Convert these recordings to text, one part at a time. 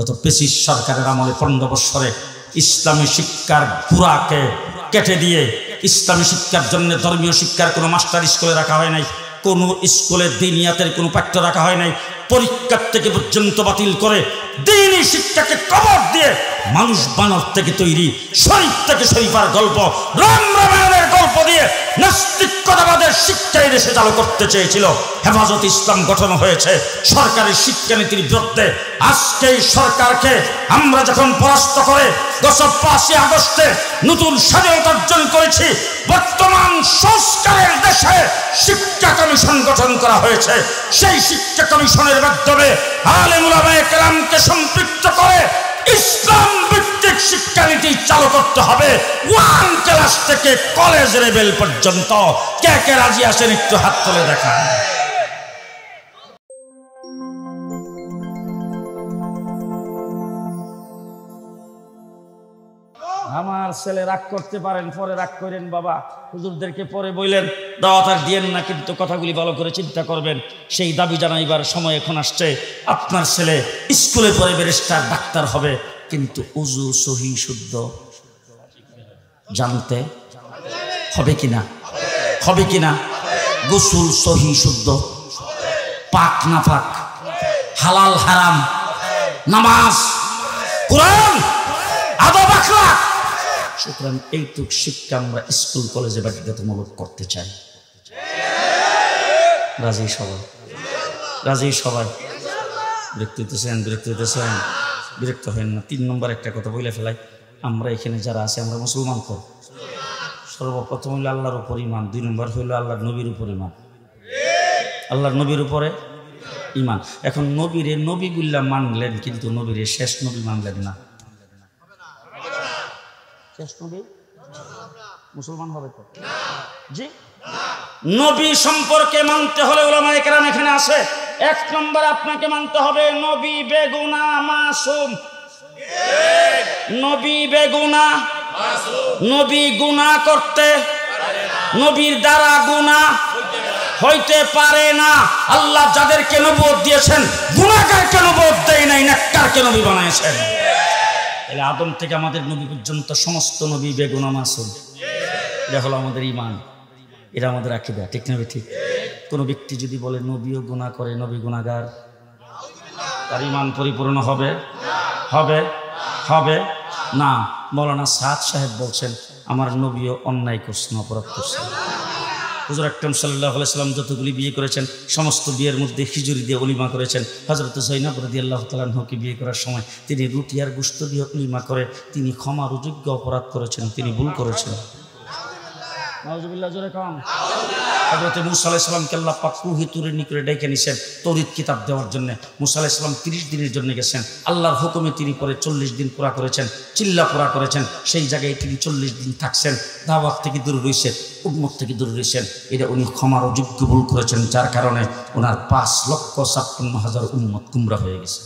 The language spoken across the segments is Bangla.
গত পেশিস সরকারের আমলে 15 বছরে ইসলামী শিক্ষার গুড়াকে কেটে দিয়ে ইসলামী শিক্ষার জন্য ধর্মীয় শিক্ষার কোনো মাস্টার স্কুলে রাখা হয় নাই, কোনো স্কুলে দিনিয়াতের কোনো পাঠ্য রাখা হয় নাই, পরীক্ষার থেকে পর্যন্ত বাতিল করে দ্বীনি শিক্ষাকে কবর দিয়ে মানুষ বানর থেকে তৈরি, শরীফ থেকে শরীফার গল্প, রাম রামায়ণের গল্প দিয়ে নাস্তিকতাবাদের শিক্ষা এই দেশে চালু করতে চেয়েছিল। হেফাজত ইসলাম গঠন হয়েছে সরকারের শিক্ষানীতির বিরুদ্ধে। আজকে এই সরকারকে আমরা যখন পরাস্ত করে গত 5 আগস্টে নতুন স্বাধীনতা অর্জন করেছি, বর্তমান সংস্কারের দেশে শিক্ষা কমিশন গঠন করা হয়েছে। সেই শিক্ষা কমিশনের মাধ্যমে আলেম উলামায়ে কেরামকে সম্পৃক্ত করে ইসলাম ভিত্তিক শিক্ষানীতি চালু করতে হবে, 1 ক্লাস থেকে কলেজ লেভেল পর্যন্ত। কে কে রাজি আছেন একটু হাত তুলে দেখান। আমার ছেলে রাগ করতে পারেন, পরে রাগ করেন বাবা, হুজুরদেরকে পরে বললেন দাওয়াত আর দিয়েন না, কিন্তু কথাগুলি ভালো করে চিন্তা করবেন। সেই দাবি জানাইবার সময় এখন আসছে। আপনার ছেলে স্কুলে পড়ে ব্যারিস্টার ডাক্তার হবে, কিন্তু উজু সহি শুদ্ধ জানতে হবে কিনা? হবে কিনা? গোসল সহি শুদ্ধ, পাক না পাক, হালাল হারাম, নামাজ, কোরআন, আদব আখলাক। সুতরাং এইটুক শিক্ষা আমরা স্কুল কলেজে বাধ্যতামূলক করতে চাই। রাজি সবাই? রাজি সবাই? বিরক্ত হইতেছেন? বিরক্ত হবেন না। 3 নম্বর একটা কথা বলে ফেলাই, আমরা এখানে যারা আছে আমরা মুসলমান তো। সর্বপ্রথম হইল আল্লাহর উপর ইমান, 2 নম্বর হইল আল্লাহর নবীর উপর ইমান। আল্লাহর নবীর উপরে ইমান। এখন নবীরে নবী গুল্লা মানলেন, কিন্তু নবীরে শেষ নবী মানলেন না। শেষ নবী মুসলমান হবে তো? জি, নবী সম্পর্কে মানতে হলে উলামায়ে কেরাম এখানে আছে। 1 নম্বর আপনাকে মানতে হবে নবী বেগুনা মাসুম। নবী বেগুনা মাসুম, নবী গুনাহ করতে, নবীর দ্বারা গুনাহ হইতে পারে না। আল্লাহ যাদেরকে নবুয়ত দিয়েছেন গুনাহগারকে নবুয়ত দেয় নাই, নেককারকে নবী বানাইছেন। তাহলে আদম থেকে আমাদের নবী পর্যন্ত সমস্ত নবী বেগুনা মাসুম। এটা হলো আমাদের ঈমান, এটা আমাদের আকীদা। ঠিক না ঠিক? কোনো ব্যক্তি যদি বলে নবীও গুনাহ করে, নবী গুনাহগার, তার ঈমান পরিপূর্ণ হবে? হবে? হবে না। মাওলানা সাদ সাহেব বলছেন আমার নবীও অন্যায় করছেন, অপরাধ করছেন। হুজুর আকরাম সাল্লাল্লাহু আলাইহি সাল্লাম যতগুলি বিয়ে করেছেন সমস্ত বিয়ের মধ্যে খিচুড়ি দিয়ে ওলিমা করেছেন। হযরত যায়েনব রাদিয়াল্লাহু তাআলা আনহাকে বিয়ে করার সময় তিনি রুটি আর গোশত দিয়ে ওলিমা করে তিনি ক্ষমার যোগ্য অপরাধ করেছেন, তিনি ভুল করেছেন। নাউজুবিল্লাহ, জোরে কাম। হযরত মুসা আলাইহিস সালামকে আল্লাহ পাক কুহে তুরের নিকটে ডেকে নিয়েছেন তৌরাত কিতাব দেওয়ার জন্য। মুসা আলাইহিস সালাম 30 দিনের জন্য গেছেন, আল্লাহর হুকুমে তিনি পরে 40 দিন পুরা করেছেন, চিল্লা পুরা করেছেন। সেই জায়গায় তিনি 40 দিন থাকছেন, দাওয়াত থেকে দূরে রয়েছেন, উম্মত থেকে দূরে রয়েছেন। এটা উনি ক্ষমার যোগ্য ভুল করেছেন, যার কারণে ওনার 5,56,000 উম্মত গুমরা হয়ে গেছে।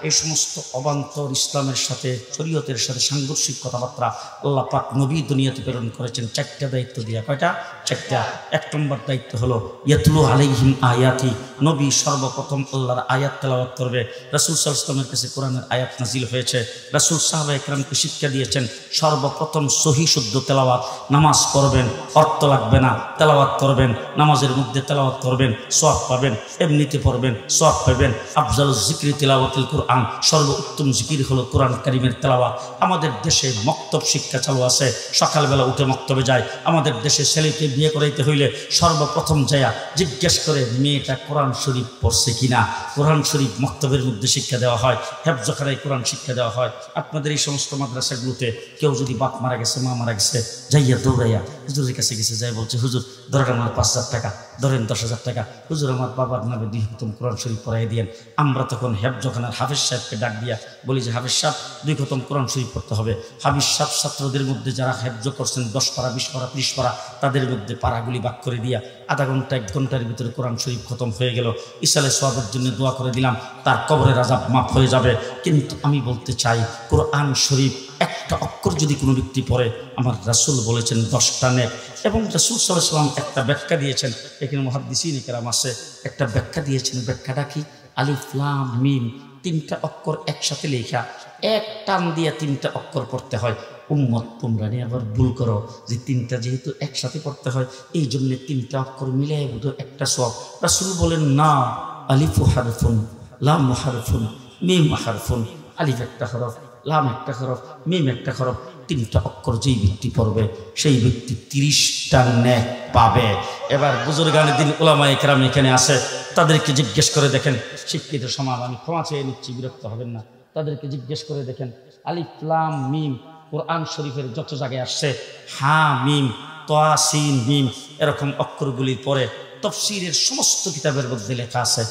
এই সমস্ত অবান্তর ইসলামের সাথে শরীয়তের সাথে সাংঘর্ষিক কথাবার্তা আল্লাহ পাক নবী দুনিয়াতে প্রেরণ করেছেন 4টা দায়িত্ব দিয়া। কয়টা? 4টা। 1 নম্বর দায়িত্ব হলো ইয়াতলু আলাইহিম আয়াতি। নবী সর্বপ্রথম আল্লাহর আয়াত তেলাওয়াত করবে। রাসূল সাল্লাল্লাহু আলাইহি ওয়াসাল্লামের কাছে কোরআনের আয়াত নাজিল হয়েছে, রাসূল সাহাবায়ে কেরামকে শিক্ষা দিয়েছেন সর্বপ্রথম সহি শুদ্ধ তেলাওয়াত। নামাজ পড়বেন, অর্থ লাগবে না, তেলাওয়াত করবেন, নামাজের মধ্যে তেলাওয়াত করবেন, সওয়াব পাবেন, এমনিতে পড়বেন, সওয়াব পাবেন। আফজালুজ যিকরি তিলাওয়াতুল কুরআন, সর্বোত্তম জিকির হলো কোরআন কারীমের তেলাওয়াত। আমাদের দেশে মক্তব শিক্ষা চালু আছে, সকালবেলা উঠে মক্তবে যায়। আমাদের দেশে ছেলেকে বিয়ে করাইতে হইলে সর্বপ্রথম যায়া জিজ্ঞেস করে মেয়েটা কোরআন শরীফ পড়ছে কিনা। কোরআন শরীফ মক্তবের মধ্যে শিক্ষা দেওয়া হয়, হেফজখানায় কোরআন শিক্ষা দেওয়া হয়। আপনাদের এই সমস্ত মাদ্রাসাগুলোতে কেউ যদি বাপ মারা গেছে, মা মারা গেছে, যাইয়া দৌড়াইয়া হুজুরের কাছে গেছে, যাই বলছে হুজুর ধরেন আমার 5,000 টাকা, ধরেন 10,000 টাকা, হুজুর আমার বাবার নামে 2 খতম কোরআন শরীফ পড়াই দিয়েন। আমরা তখন হেফজখানার হাফেজ সাহেবকে ডাক দিয়া বলি যে হাফেজ সাহেব 2 খতম কোরআন শরীফ পড়তে হবে। হাফেজ সাহেব ছাত্রদের মধ্যে যারা হেফজ করছেন 10 পারা, 20 পারা, 30 পারা, তাদের মধ্যে পারাগুলি ভাগ করে দিয়া আধা ঘন্টা 1 ঘন্টার ভিতরে কোরআন শরীফ খতম হয়ে গেল। ইসালে সওয়াবের জন্য দোয়া করে দিলাম, তার কবরের আযাব মাফ হয়ে যাবে। কিন্তু আমি বলতে চাই কোরআন শরীফ একটা অক্ষর যদি কোনো ব্যক্তি পড়ে, আমার রাসূল বলেছেন 10টা নেক। এবং রাসূল সাল্লাল্লাহু আলাইহি ওয়াসাল্লাম একটা ব্যাখ্যা দিয়েছেন, এখানে মুহাদ্দিসিন কেরাম আছে, একটা ব্যাখ্যা দিয়েছেন। ব্যাখ্যাটা কি? আলিফ লাম মিম তিনটা অক্ষর একসাথে লেখা, এক টান দিয়ে তিনটা অক্ষর পড়তে হয়। উম্মত তোমরা নিয়ে আবার ভুল করো যে তিনটা যেহেতু একসাথে পড়তে হয় এই জন্য তিনটা অক্ষর মিলে বোধহয় একটা সওয়াব। রাসূল বলেন না, আলিফু হারফুন, লাম হারফুন, মিম হারফুন। আলিফ একটা হরফ, লাম একটা হরফ, মিম একটা হরফ, তিনটা অক্ষর যেই ব্যক্তি পড়বে সেই ব্যক্তি 30টা নেক পাবে। এবার বুজুর্গানে দিন উলামায়ে কেরাম এখানে আছে, তাদেরকে জিজ্ঞেস করে দেখেন, শিক্ষিত সমাজ, আমি ক্ষমা চেয়ে নিচ্ছি, বিরক্ত হবেন না, তাদেরকে জিজ্ঞেস করে দেখেন, আলিফ লাম মিম কোরআন শরীফের যত জায়গায় আসছে হা মিম তোয়া সিন মিম এরকম অক্ষরগুলির পরে তাফসীরের সমস্ত কিতাবের মধ্যে লেখা আছে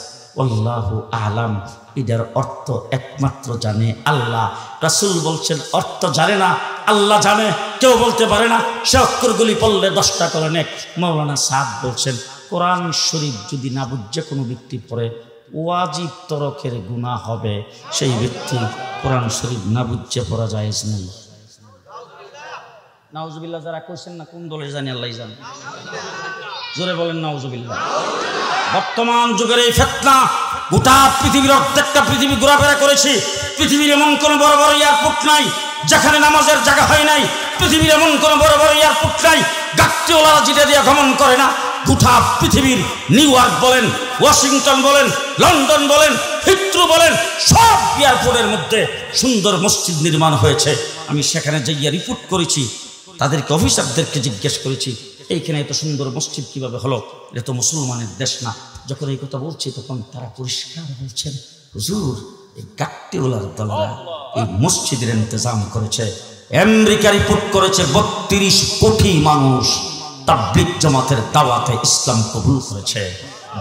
আল্লাহু আলাম, এটার অর্থ একমাত্র জানে আল্লাহ। রাসূল বলছেন অর্থ জানে না, আল্লাহ জানে, কেউ বলতে পারে না। সে অক্ষরগুলি পড়লে 10টা করে নেক। মাওলানা সাদ বলছেন কোরআন শরীফ যদি না বুঝে কোনো ব্যক্তি পড়ে ওয়াজিব তরকের গুনাহ হবে। সেই ব্যক্তি কোরআন শরীফ না বুঝে পড়া জায়েজ নেই। নাউজুবিল্লাহ যারা কইছেন না কোন দলে জানি আল্লাহই জানে, জোরে বলেন নাউজুবিল্লাহ। বর্তমান যুগের এই ফিতনা, গোটা পৃথিবীর অর্ধেকটা পৃথিবী ঘোরাফেরা করেছি, পৃথিবীর এমন কোনো বড় বড় এয়ারপোর্ট নাই যেখানে নামাজের জায়গা হয় নাই, পৃথিবীর এমন কোনো বড় বড় এয়ারপোর্ট নাই গাড়িওয়ালারা যেটা দিয়ে গমন করে না। গোটা পৃথিবীর নিউ ইয়র্ক বলেন, ওয়াশিংটন বলেন, লন্ডন বলেন, হিথ্রো বলেন, সব এয়ারপোর্টের মধ্যে সুন্দর মসজিদ নির্মাণ হয়েছে। আমি সেখানে যাইয়া রিপোর্ট করেছি, তাদেরকে অফিসারদেরকে জিজ্ঞেস করেছি এইখানে এত সুন্দর মসজিদ কিভাবে হলো, এটা তো মুসলমানের দেশ না। যখন এই কথা বলছি তখন তারা পরিষ্কার বলছেন হুজুর এই গাট্টিওয়ালার দলরা এই মসজিদের ইন্তজাম করেছে। আমেরিকা রিপোর্ট করেছে 32 কোটি মানুষ তাবলীগ জামাতের দাওয়াতে ইসলাম কবুল করেছে।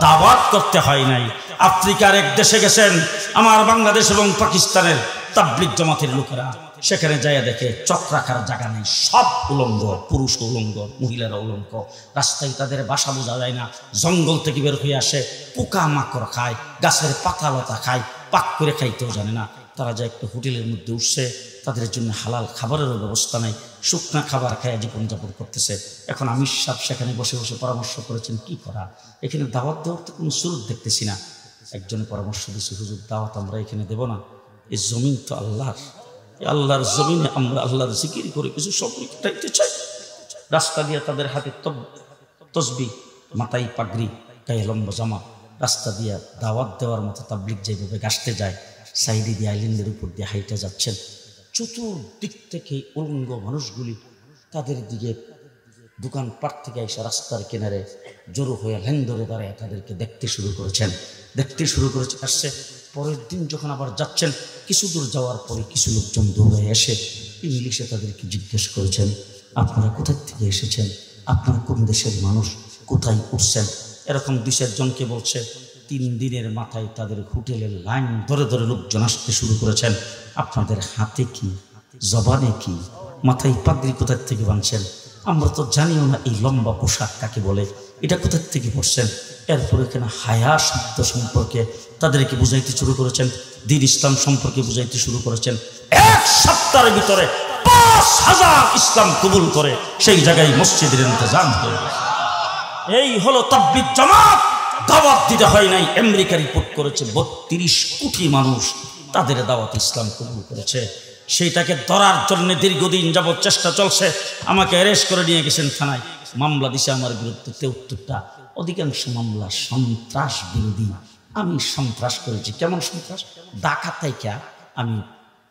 দাওয়াত করতে হয় নাই। আফ্রিকার এক দেশে গেছেন আমার বাংলাদেশ এবং পাকিস্তানের তাবলীগ জামাতের লোকেরা, সেখানে যাইয়া দেখে চক রাখার জায়গা নেই, সব উলঙ্গ, পুরুষ উলঙ্গ, মহিলারা উলঙ্গ। রাস্তায় তাদের বাসা বোঝা যায় না, জঙ্গল থেকে বের হয়ে আসে, পোকা মাকড় খায়, গাছের পাতা লতা খায়, পাক করে খাইতেও জানে না। তারা যায় একটা হোটেলের মধ্যে উঠছে, তাদের জন্য হালাল খাবারেরও ব্যবস্থা নাই, শুকনা খাবার খায় জীবনযাপন করতেছে। এখন আমির সাহেব সেখানে বসে বসে পরামর্শ করেছেন কি করা, এখানে দাওয়াত দেওয়ার তো কোনো সুরত দেখতেছি না। একজনে পরামর্শ দিয়েছে হুজুর দাওয়াত আমরা এখানে দেব না, এই জমিন তো আল্লাহর, আল্লাহর জমিনে আমরা আল্লাহর জিকির করে কিছু সময় কাটাইতে চাই। রাস্তা দিয়ে তাদের হাতে তসবিহ, মাথায় পাগড়ি, গায়ে লম্বা জামা, রাস্তা দিয়ে দাওয়াত দেওয়ার মতো তাবলীগ যেভাবে গাছতে যায়, সাইডে দিয়ে আইল্যান্ডের উপর দিয়ে হাইটে যাচ্ছেন। চতুর্দিক থেকে উলঙ্গ মানুষগুলি তাদের দিকে দোকানপাট থেকে এসে রাস্তার কিনারে জড়ো হয়ে লাইন ধরে দাঁড়ায় তাদেরকে দেখতে শুরু করেছে। আসছে পরের দিন যখন আবার যাচ্ছেন, কিছু দূর যাওয়ার পরে কিছু লোকজন দৌড়ে এসে ইংলিশে তাদেরকে জিজ্ঞেস করেছেন আপনারা কোথায় থেকে এসেছেন, আপনারা কোন দেশের মানুষ, কোথায় উঠছেন। এরকম 2-4 জনকে বলছে। 3 দিনের মাথায় তাদের হোটেলের লাইন ধরে ধরে লোকজন আসতে শুরু করেছেন। আপনাদের হাতে কি, জবানে কি, মাথায় পাগড়ি কোথার থেকে বাঁধছেন, আমরা তো জানিও না এই লম্বা পোশাক কাকে বলে, এটা কোথার থেকে পড়ছেন। এরপর এখানে হায়া শব্দ সম্পর্কে তাদেরকে বুঝাইতে শুরু করেছেন, দ্বীন ইসলাম সম্পর্কে বুঝাইতে শুরু করেছেন। 1 সপ্তাহের ভিতরে 5000 ইসলাম কবুল করে সেই জায়গায় মসজিদের ইন্তজাম হয়ে গেছে। এই হলো তাবলীগ জামাত। দাওয়াত দিতে হয় নাই। আমেরিকা রিপোর্ট করেছে 32 কোটি মানুষ তাদের দাওয়াত ইসলাম কবুল করেছে। সেইটাকে ধরার জন্য দীর্ঘদিন যাবৎ চেষ্টা চলছে। আমাকে অ্যারেস্ট করে নিয়ে গেছেন থানায়, মামলা দিছে আমার বিরুদ্ধে 73টা। অধিকাংশ মামলা সন্ত্রাস বিরোধী। আমি সন্ত্রাস করেছি। কেমন সন্ত্রাস? ডাকাতাইকা আমি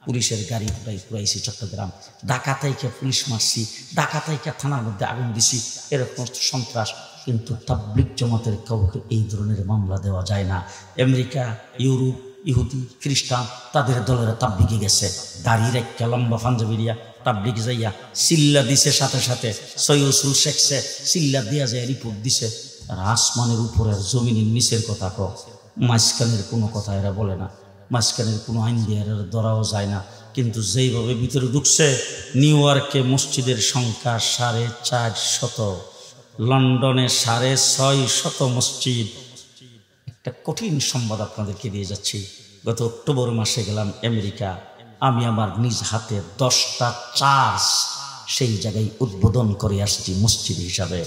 পুলিশের গাড়ি পুরাইছি চট্টগ্রাম, ডাকাতাইকা পুলিশ মারছি, ডাকাতাইকা থানার মধ্যে আগুন দিছি, এরকম সন্ত্রাস। কিন্তু তাবলীগ জামাতের কাউকে এই ধরনের মামলা দেওয়া যায় না। আমেরিকা, ইউরোপ, ইহুদি, খ্রিস্টান তাদের দলেরা তাবলীগে গেছে, দাড়ি রেখা লম্বা পাঞ্জাবিরিয়া তাবলীগ যাইয়া সিল্লা দিছে, সাথে সাথে সৈয়দুল শেখছে, সিল্লা দিয়া যায় রিপোর্ট দিছে। আর আসমানের উপরের জমিনের নিচের কথা কো, মাঝখানের কোনো কথা এরা বলে না, মাঝখানের কোনো আইন দিয়ে এরা ধরাও যায় না। কিন্তু যেইভাবে ভিতরে ঢুকছে, নিউ ইয়র্কে মসজিদের সংখ্যা 450, লন্ডনে 650 মসজিদ। একটা কঠিন সংবাদ আপনাদেরকে দিয়ে যাচ্ছি। গত অক্টোবর মাসে গেলাম আমেরিকা। আমি আমার নিজ হাতে 10টা চার্চ সেই জায়গায় উদ্বোধন করে আসছি মসজিদ হিসাবে।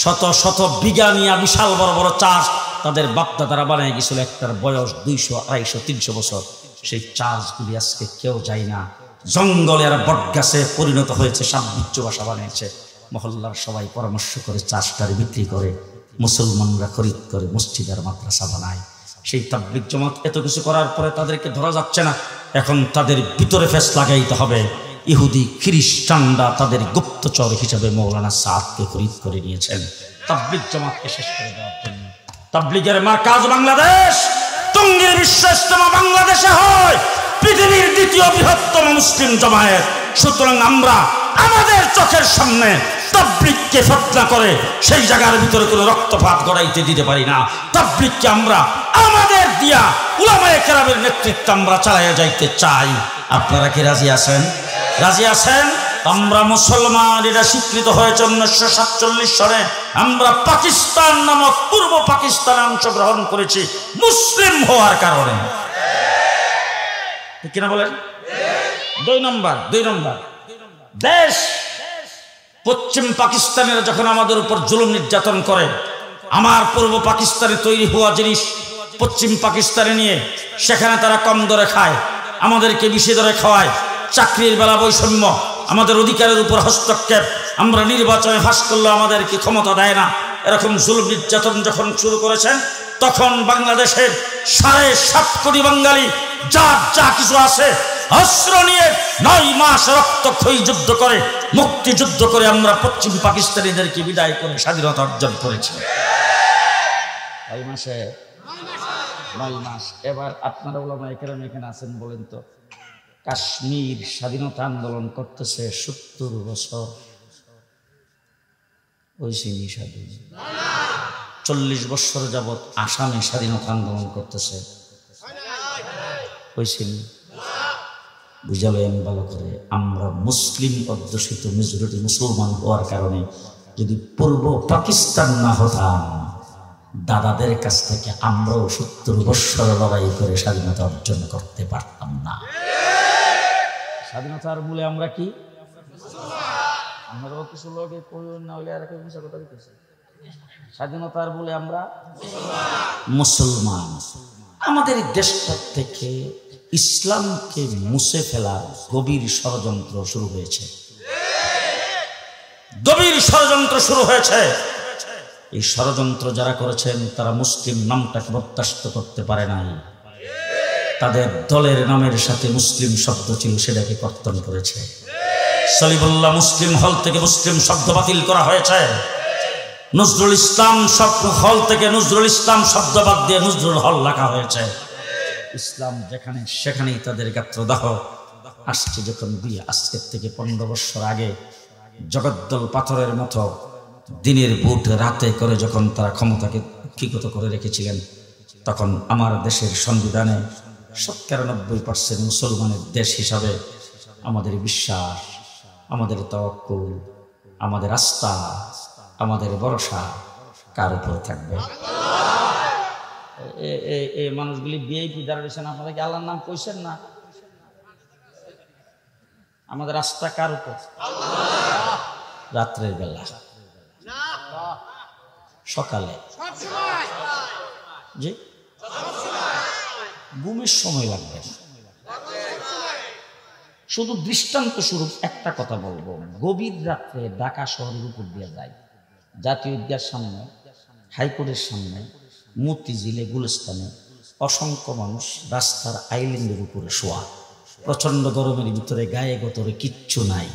শত শত বিঘা নিয়ে বিশাল বড় বড় চার্চ তাদের বাপদাদারা বানিয়ে গেছিল। একটার বয়স 200, 250, 300 বছর। সেই চার্চগুলি আজকে কেউ যায় না। জঙ্গলে আর বটগাছে পরিণত হয়েছে, সাপ বিচ্ছু বাসা বানিয়েছে। মহল্লার সবাই পরামর্শ করে চার্চটারে বিক্রি করে, মুসলমানরা খরিদ করে মসজিদ আর মাদ্রাসা বানায়। সেই তাবলীগ জামাত এত কিছু করার পরে তাদেরকে ধরা যাচ্ছে না। এখন তাদের ভিতরে ফেস লাগাইতে হবে। ইহুদি খ্রিস্টানরা তাদের গুপ্তচর হিসেবে মৌলানা সাদকে খরিদ করে নিয়েছেন তাবলীগ জামাতকে শেষ করে দেওয়ার জন্য। তাবলীগের মার্কাজ বাংলাদেশ, টঙ্গীর বিশ্ব ইজতেমা বাংলাদেশে হয়, পৃথিবীর দ্বিতীয় বৃহত্তম মুসলিম জামায়াত। সুতরাং আমরা আমাদের চোখের সামনে তাবলীগকে ফতনা করে সেই জায়গার ভিতরে কোনো রক্তপাত গড়াইতে দিতে পারি না। তাবলীগকে আমরা আমাদের দিয়া উলামায়ে কেরামের নেতৃত্বে আমরা চালাইয়া যাইতে চাই। আপনারা কি রাজি আছেন? রাজি আছেন? আমরা মুসলমান, এটা স্বীকৃত হয়েছে 1947 সালে। আমরা পাকিস্তান নামক পূর্ব পাকিস্তানে অংশগ্রহণ করেছি মুসলিম হওয়ার কারণে। ঠিক কিনা বলেন? 2 নম্বর দেশ পশ্চিম পাকিস্তানের যখন আমাদের উপর জুলুম নির্যাতন করে, আমার পূর্ব পাকিস্তানে তৈরি হওয়া জিনিস পশ্চিম পাকিস্তানে নিয়ে সেখানে তারা কম দরে খায়, আমাদেরকে বেশি দরে খাওয়ায়, চাকরির বেলা বৈষম্য, আমাদের অধিকারের উপর হস্তক্ষেপ, আমরা নির্বাচনে ফাঁস করলে আমাদেরকে ক্ষমতা দেয় না, এরকম জুলুম নির্যাতন যখন শুরু করেছেন, তখন বাংলাদেশের 7.5 কোটি বাঙালি যার যা কিছু আছে অস্ত্র নিয়ে 9 মাস রক্তক্ষয়ী যুদ্ধ করে, মুক্তিযুদ্ধ করে আমরা পশ্চিম পাকিস্তানিদেরকে বিদায় করে স্বাধীনতা অর্জন করেছি। 9 মাস। এবার আপনারা উলামায়ে কেরাম এখানে আছেন, বলেন তো, কাশ্মীর স্বাধীনতা আন্দোলন করতেছে 70 বছর, হয়েছিনি স্বাধীন? 40 বছর যাবৎ আসামে স্বাধীনতা আন্দোলন করতেছে, হয়েছিনি? বুঝাবেন ভালো করে। আমরা মুসলিম অধ্যুষিত মেজরিটি মুসলমান হওয়ার কারণে যদি পূর্ব পাকিস্তান না হতাম, দাদাদের কাছ থেকে আমরাও 70 বছর লড়াই করে স্বাধীনতা অর্জন করতে পারতাম না। স্বাধীনতার মূলে আমরা কি? আমরাও কিছু লোকে না হলে আর কথা বলতেছে, স্বাধীনতার মূলে আমরা মুসলমান। আমাদের দেশটা থেকে ইসলামকে মুছে ফেলার গভীর ষড়যন্ত্র শুরু হয়েছে, গভীর ষড়যন্ত্র শুরু হয়েছে। এই ষড়যন্ত্র যারা করেছেন তারা মুসলিম নামটাকে বরদাস্ত করতে পারে নাই। তাদের দলের নামের সাথে মুসলিম শব্দ ছিল, সেটাকে কর্তন করেছে। সলিমুল্লাহ মুসলিম হল থেকে মুসলিম শব্দ বাতিল করা হয়েছে। নজরুল ইসলাম হল থেকে নজরুল ইসলাম শব্দ বাদ দিয়ে নজরুল হল লেখা হয়েছে। ইসলাম যেখানে সেখানেই তাদের গাত্রদাহ আসছে। যখন আজকের থেকে 15 বছর আগে জগদ্দল পাথরের মতো দিনের বুট রাতে করে যখন তারা ক্ষমতাকে কুক্ষিগত করে রেখেছিলেন, তখন আমার দেশের সংবিধানে 97% মুসলমানের দেশ হিসাবে আমাদের বিশ্বাস, আমাদের তাওয়াক্কুল, আমাদের আস্থা, আমাদের ভরসা কার উপর থাকবে? এই মানুষগুলি ভিআইপি দাঁড়িয়েছেন, আপনারা কি আল্লাহর নাম কইছেন না? আমাদের আস্থা কার উপর? রাত্রের বেলা, সকালে, জি, ঘুমের সময় লাগবে। শুধু দৃষ্টান্ত স্বরূপ একটা কথা বলবো, গভীর রাত্রে ঢাকা শহরের উপর দিয়ে যায়, জাতীয় ঈদগাহের সামনে, হাইকোর্টের সামনে, মতিঝিলে, গুলিস্তানে অসংখ্য মানুষ রাস্তার আইল্যান্ডের উপরে শোয়া, প্রচন্ড গরমের ভিতরে গায়ে গতরে কিচ্ছু নাই,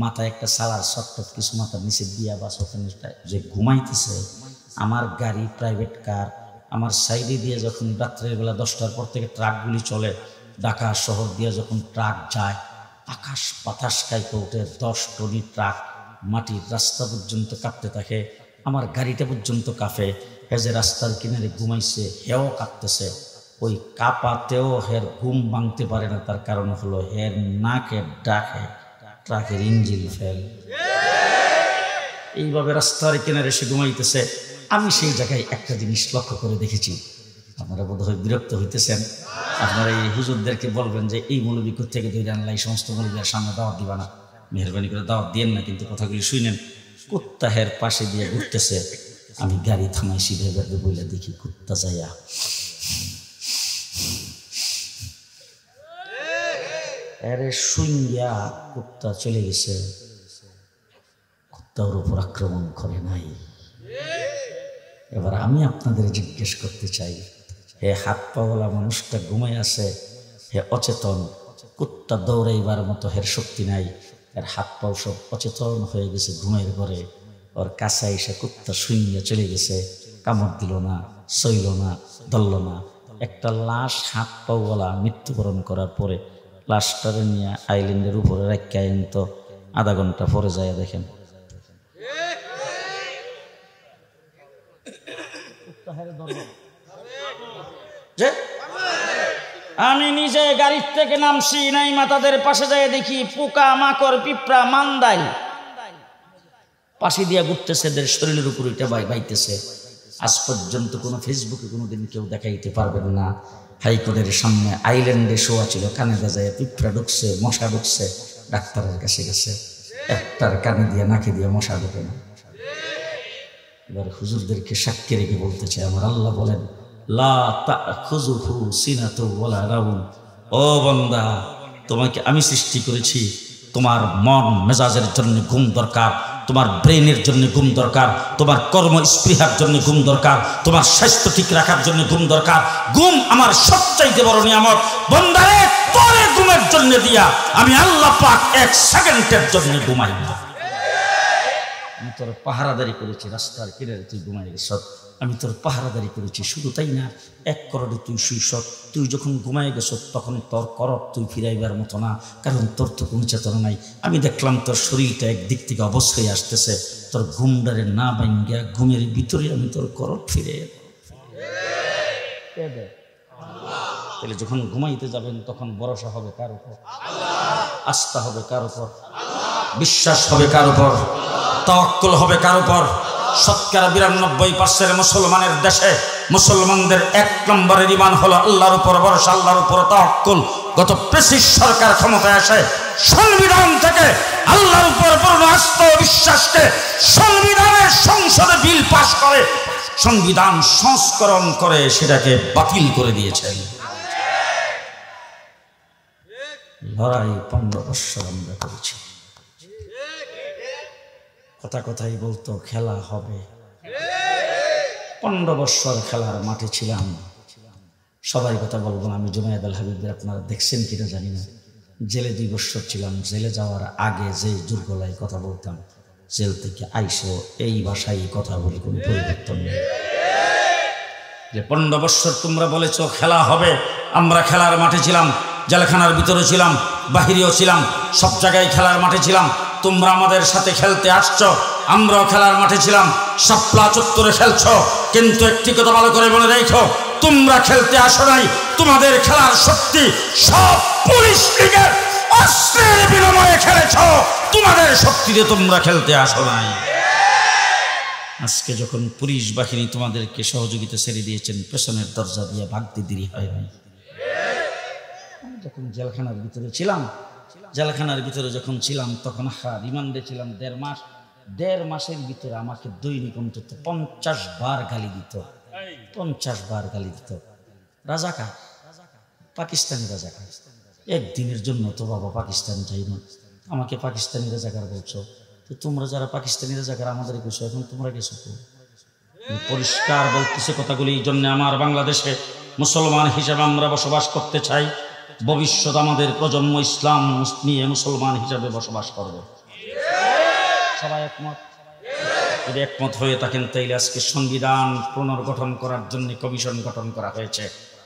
মাথায় একটা সালার শটট কিছু মাথার নিচে দিয়া বাস ওখানে যে ঘুমাইতেছে। আমার গাড়ি, প্রাইভেট কার, আমার সাইডে দিয়ে যখন রাত্রের বেলা 10টার পর থেকে ট্রাকগুলি চলে, ঢাকা শহর দিয়ে যখন ট্রাক যায়, আকাশ বাতাস কাইপে ওঠে, 10 টনি ট্রাক মাটির রাস্তা পর্যন্ত কাঁপতে থাকে, আমার গাড়িটা পর্যন্ত কাঁপে। হে যে রাস্তার কিনারে ঘুমাইছে, হেও কাঁপতেছে। ওই কাঁপাতেও হের ঘুম ভাঙতে পারে না, তার কারণ হলো হের নাকের ডাকে ট্রাকের ইঞ্জিন ফেল। এইভাবে রাস্তার কিনারে সে ঘুমাইতেছে। আমি সেই জায়গায় একটা জিনিস লক্ষ্য করে দেখেছি, আপনারা বোধহয় বিরক্ত হইতেছেন। আপনারা এই হুজুরদেরকে বলবেন যে এই মৌলবী থেকে ধরে আনলা, এই সমস্ত মৌলবীর সামনে দাওয়াত দিবা না, মেহরবানি করে দাওয়াত দিয়েন না, কিন্তু কথাগুলি শুনেন। কুত্তা হের পাশে দিয়ে ঘুরতেছে, আমি গাড়ি থামাইছি, ভেবে বলে দেখি কুত্তা যাইয়া আরে শুইয়া কুত্তা চলে গেছে, কুত্তার উপর আক্রমণ করে নাই। এবার আমি আপনাদের জিজ্ঞেস করতে চাই, হে হাত পাওয়ালা মানুষটা ঘুমাই আছে, হে অচেতন, কুত্তা দৌড়াইবার মতো হের শক্তি নাই, এর হাত পাও সব অচেতন হয়ে গেছে ঘুমের ঘরে, ওর কাছে এসে কুত্তা শুইয়া চলে গেছে, কামড় দিল না, সইল না, ধরল না। একটা লাশ হাত পাওয়ালা মৃত্যুবরণ করার পরে লাশটারে নিয়ে আইল্যান্ডের উপরে রাখা আইন তো আধা ঘন্টা পরে যায় দেখেন যে আমি নিজে গাড়ির থেকে নামছি, নাই মাতাদের পাশে যায় দেখি পোকা মাকড় পিঁপড়া মান্দাই পাশে দিয়া ঘুরতেছে, এদের শরীরের উপর এটা বাইতেছে। আজ পর্যন্ত কোনো ফেসবুকে কোনোদিন কেউ দেখাইতে পারবেন না হাইকোর্টের সামনে আইল্যান্ডে শোয়া ছিল, কানে বাজায় পিঁপড়া ঢুকছে, মশা ঢুকছে, ডাক্তারের কাছে গেছে, একটার কানে দিয়ে নাকে দিয়ে মশা ঢুকে না। এবার হুজুরদেরকে সাক্ষী রেখে বলতে চাই, আমার আল্লাহ বলেন লা তাখুযুহু সিনাতুন ওয়ালা নাওম, ও বান্দা তোমাকে আমি সৃষ্টি করেছি, তোমার মন মেজাজের জন্য ঘুম দরকার, তোমার ব্রেনের জন্য ঘুম দরকার, তোমার কর্ম স্পৃহার জন্য ঘুম দরকার, তোমার স্বাস্থ্য ঠিক রাখার জন্য ঘুম দরকার। ঘুম আমার সবচাইতে বড় নিয়ামত। বান্দারে তোরে ঘুমের জন্য দিয়া আমি আল্লাহ পাক এক সেকেন্ডের জন্য ঘুমাই না। আমি তোর পাহারাদারি করেছি, রাস্তার কিনারে তুই ঘুমাই গেছ, আমি তোর পাহারাদারি করেছি। শুধু তাই না, এক করডে তুই শুইস, তুই যখন ঘুমাই গেছ তখন তোর করব তুই ফিরাইবার মতো না, কারণ তোর তো কোনো চেতনা নাই। আমি দেখলাম তোর শরীরটা একদিক থেকে অবশ হয়ে আসতেছে, তোর ঘুমডারে না ভাঙ্গিয়া ঘুমের ভিতরে আমি তোর করব ফিরে। তাহলে যখন ঘুমাইতে যাবেন তখন ভরসা হবে কার উপর? আস্থা হবে কার উপর? বিশ্বাস হবে কার উপর? তাওয়াক্কুল হবে কার উপর? শতকরা ৯২% মুসলমানের দেশে মুসলমানদের ১ নম্বরের ঈমান হলো আল্লাহর উপর ভরসা, আল্লাহর উপর তাওয়াক্কুল। গত প্রেসিস সরকার ক্ষমতায় আসে, সংবিধান থেকে আল্লাহর উপর পূর্ণ আস্থা ও বিশ্বাসকে সংবিধানের সংসদে বিল পাস করে সংবিধান সংস্করণ করে সেটাকে বাতিল করে দিয়েছেন। লড়াই ১৫ বছর আমরা করেছি। কথা কথাই বলতো খেলা হবে, 15 বছর খেলার মাঠে ছিলাম। সবাই কথা বলবো না, আমি জুনায়েদ আল হাবিবের আপনারা দেখছেন কিনা জানি না, জেলে 2 বছর ছিলাম। জেলে যাওয়ার আগে যে দুর্গলায় কথা বলতাম, জেল থেকে আইসো এই ভাষায় কথা বলি, কোনো পরিবর্তন নেই। যে 15 বছর তোমরা বলেছ খেলা হবে, আমরা খেলার মাঠে ছিলাম, জেলখানার ভিতরে ছিলাম, বাহিরেও ছিলাম, সব জায়গায় খেলার মাঠে ছিলাম। তোমরা আমাদের সাথে খেলতে আসছো, আমরাও খেলার মাঠে ছিলাম, শাপলা চত্বরে খেলছো। কিন্তু একটি কথা ভালো করে মনে রেখো, তোমরা খেলতে আসো নাই, তোমাদের খেলার শক্তি সব পুলিশ লীগের অস্ত্রের বিনিময়ে খেলেছো, তোমাদের শক্তিতে তোমরা খেলতে আসো নাই। আজকে যখন পুলিশ বাহিনী তোমাদেরকে সহযোগিতা ছেড়ে দিয়েছেন, পেছনের দরজা দিয়ে ভাগতে দেরি হয় নাই। যখন জেলখানার ভিতরে ছিলাম, জেলখানার ভিতরে যখন ছিলাম তখন রিমান্ডে ছিলাম 1.5 মাস। 1.5 মাসের ভিতরে আমাকে দৈনিক অন্তত 50 বার গালি দিত, 50 বার গালি দিত। রাজাকার, পাকিস্তানি রাজাকার। একদিনের জন্য তো বাবা পাকিস্তান যাই না, আমাকে পাকিস্তানি রাজাকার বলছো, তো তোমরা যারা পাকিস্তানি রাজাকার আমাদের কিছু, এখন তোমরা গেছো তো। পরিষ্কার বলতেছে কথাগুলি। এই জন্য আমার বাংলাদেশে মুসলমান হিসাবে আমরা বসবাস করতে চাই। ভবিষ্যৎ আমাদের প্রজন্ম ইসলাম নিয়ে মুসলমান হিসাবে বসবাস করবে। সবাই একমত? যদি একমত হয়ে থাকেন তাইলে আজকে সংবিধান পুনর্গঠন করার জন্য কমিশন গঠন করা হয়েছে।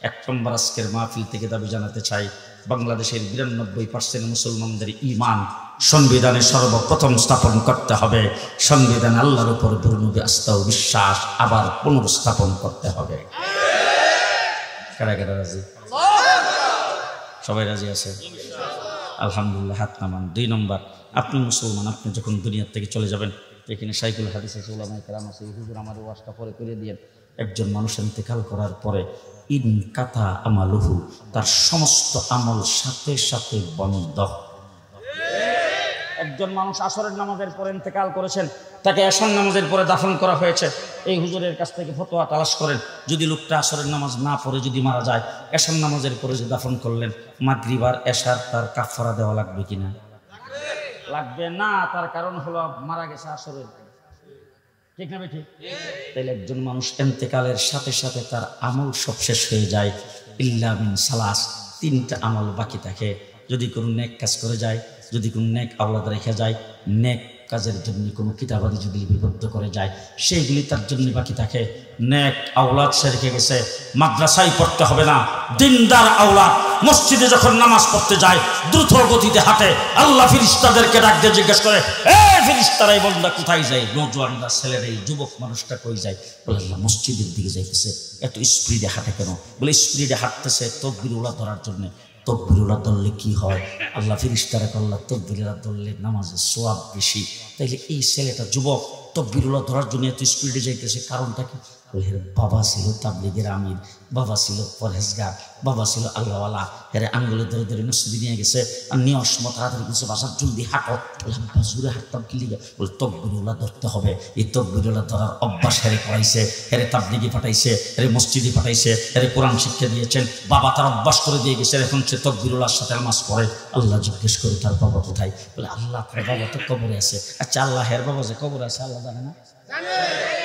1 নম্বর আজকের মাহফিল থেকে দাবি জানাতে চাই, বাংলাদেশের 92% মুসলমানদের ঈমান সংবিধানে সর্বপ্রথম স্থাপন করতে হবে। সংবিধান আল্লাহর উপর পূর্ণ আস্থা ও বিশ্বাস আবার পুনর্স্থাপন করতে হবে। কারা কারা রাজি? সবাই রাজি আছে? আলহামদুলিল্লাহ, হাত নামান। 2 নম্বর, আপনি মুসলমান, আপনি যখন দুনিয়ার থেকে চলে যাবেন, এখানে শাইখুল হাদিস আছে, উলামায়ে কেরাম আছে, হুজুর আমার ওয়াজটা পরে করে দিয়ে, একজন মানুষ ইন্তেকাল করার পরে ইন কাতা আমালুহু, তার সমস্ত আমল সাথে সাথে বন্ধ। একজন মানুষ আসরের নামাজের পরে ইন্তেকাল করেছেন, তাকে এশার নামাজের পরে দাফন করা হয়েছে। এই হুজুরের কাছ থেকে ফতোয়া তালাশ করেন, যদি লোকটা আসরের নামাজ না পড়ে যদি মারা যায়, এশার নামাজের পরে যে দাফন করলেন, মাগরিব আর এশার তার কাফারা দেওয়া লাগবে কিনা? লাগবে না। তার কারণ হলো মারা গেছে আসরের, ঠিক না ঠিক? তাইলে একজন মানুষ ইন্তেকালের সাথে সাথে তার আমল সব শেষ হয়ে যায়, ইল্লা মিন সালাস, তিনটা আমল বাকি থাকে। যদি কোনো নেক কাজ করে যায়, যদি কোনো নেক আওলাদ রেখে যায়, নেক কাজের জন্য কোনো কিতাবাদি যদি লিপিবদ্ধ করে যায়, সেইগুলি তার জন্য বাকি থাকে। নেক আওলাদ সে রেখে গেছে, মাদ্রাসায় পড়তে হবে না, দিনদার আওলাদ মসজিদে যখন নামাজ পড়তে যায় দ্রুত গতিতে হাঁটে, আল্লাহ ফেরেশতাদেরকে ডাক দিয়ে জিজ্ঞেস করে, এ ফেরেশতারা এই বান্দা কোথায় যায়? নওজোয়ানরা, ছেলেরা, এই যুবক মানুষটা কই যায়? বলে আল্লাহ মসজিদের দিকে যাইতেছে। এত স্পিডে হাঁটে কেন? বলে স্পিডে হাঁটতেছে তাকবীরুল্লাহ ধরার জন্য। তাকবীরুল্লাহ ধরলে কি হয়? আল্লাহ ফেরেশতারা আল্লাহ তাকবীরুল্লাহ ধরলে নামাজের সওয়াব বেশি। তাইলে এই ছেলেটা যুবক তাকবীরুল্লাহ ধরার জন্য এত স্পিডে যাইতেছে, কারণটা কি? এর বাবা ছিল তাবলীগের আমির, বাবা ছিল পরহেজগার, বাবা ছিল আল্লাহওয়ালা। এর আঙ্গুলে ধরে ধরে মসজিদে নিয়ে গেছে, আর নেওয়ার সময় তাড়াতাড়ি কিছু বাসার জলদি হাঁটো। আব্বা জোরে হাঁটতাম কি লিগে? বলে তাকবীরুল্লাহ ধরতে হবে। এই তাকবীরুল্লাহ ধরার অভ্যাস হেরে করাইছে, হেরে তাবলীগে পাঠাইছে, হেরে মসজিদে পাঠাইছে, হেরে কোরআন শিক্ষা দিয়েছেন, বাবা তার অভ্যাস করে দিয়ে গেছে। এখন সে তাকবীরুল্লাহর সাথে নামাজ পড়ে। আল্লাহ জিজ্ঞেস করে তার বাবা কোথায়? বলে আল্লাহ তার বাবা তো কবরে আছে। আচ্ছা আল্লাহ হের বাবা যে কবরে আছে আল্লাহ জানে না?